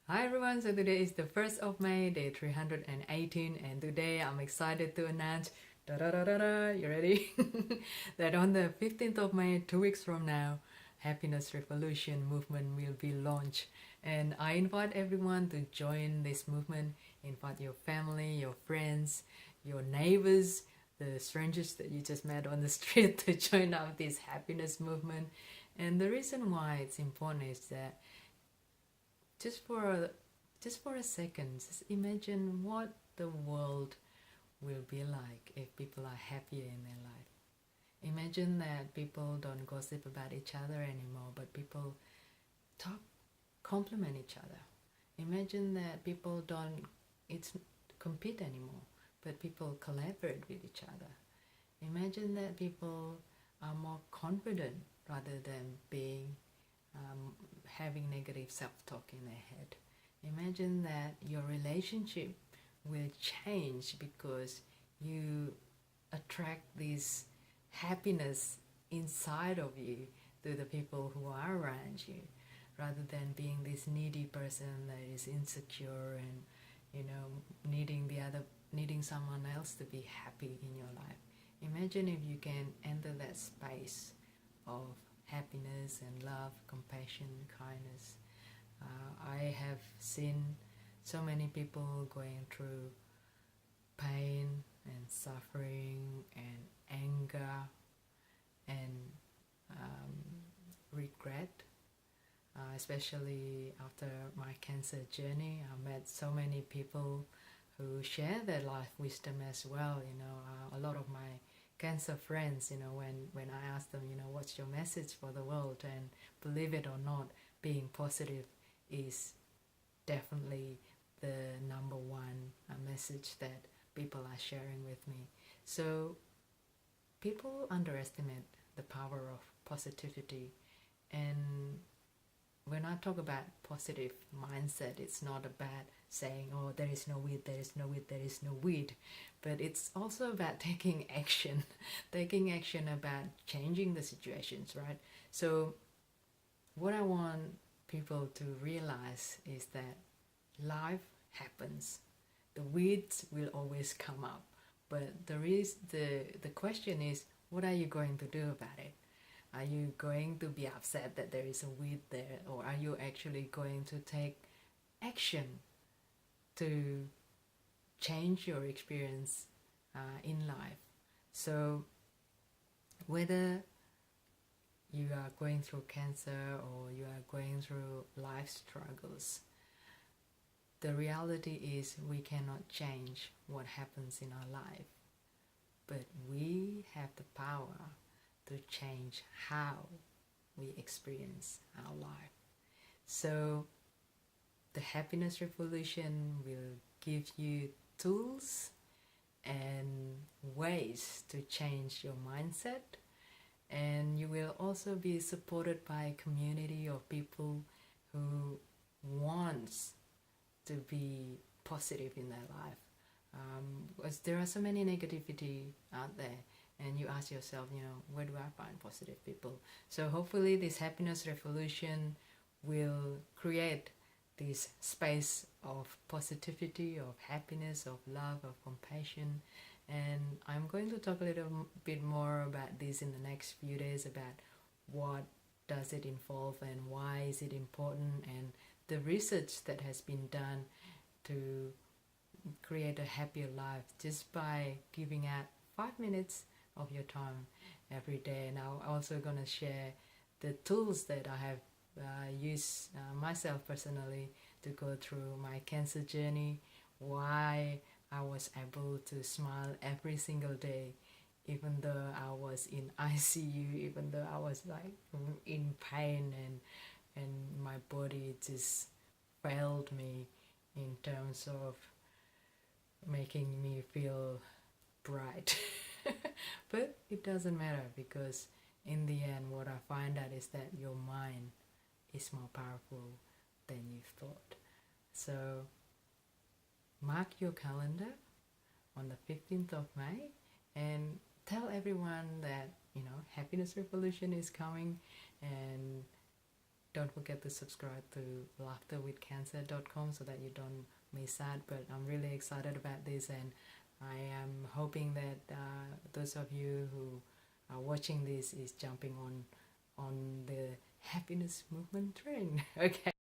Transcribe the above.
Hi everyone, so today is the 1st of May, day 318, and today I'm excited to announce, da da da da da, you ready? That on the 15th of May, 2 weeks from now, Happiness Revolution movement will be launched. And I invite everyone to join this movement. Invite your family, your friends, your neighbors, the strangers that you just met on the street to join up this happiness movement. And the reason why it's important is that just for a, just for a second, just imagine what the world will be like if people are happier in their life. Imagine that people don't gossip about each other anymore, but people talk, compliment each other. Imagine that people don't it's compete anymore, but people collaborate with each other. Imagine that people are more confident rather than being having negative self-talk in their head. Imagine that your relationship will change because you attract this happiness inside of you to the people who are around you, rather than being this needy person that is insecure and needing someone else to be happy in your life. Imagine if you can enter that space of happiness and love, compassion, kindness. I have seen so many people going through pain and suffering and anger and regret, especially after my cancer journey. I met so many people who share their life wisdom as well. A lot of my cancer friends, when I ask them, what's your message for the world, and believe it or not, being positive is definitely the number one message that people are sharing with me. So people underestimate the power of positivity, and when I talk about positive mindset, it's not about saying, oh, there is no weed, there is no weed, there is no weed, but it's also about taking action, taking action about changing the situations, right? So what I want people to realize is that life happens. The weeds will always come up, but the question is, what are you going to do about it? Are you going to be upset that there is a weed there, or are you actually going to take action to change your experience in life? So whether you are going through cancer or you are going through life struggles, the reality is we cannot change what happens in our life, but we have the power to change how we experience our life. So the happiness revolution will give you tools and ways to change your mindset, and you will also be supported by a community of people who wants to be positive in their life. Because there are so many negativity out there, and you ask yourself, where do I find positive people? So hopefully this happiness revolution will create this space of positivity, of happiness, of love, of compassion. And I'm going to talk a little bit more about this in the next few days, about what does it involve and why is it important, and the research that has been done to create a happier life just by giving out 5 minutes of your time every day. And I'm also going to share the tools that I have used myself personally to go through my cancer journey, why I was able to smile every single day even though I was in ICU, even though I was like in pain, and my body just failed me in terms of making me feel bright. But it doesn't matter, because in the end what I find out is that your mind is more powerful than you thought. So mark your calendar on the 15th of May and tell everyone that happiness revolution is coming, and don't forget to subscribe to laughterwithcancer.com so that you don't miss out. But I'm really excited about this, and I am hoping that those of you who are watching this is jumping on the happiness movement train. Okay.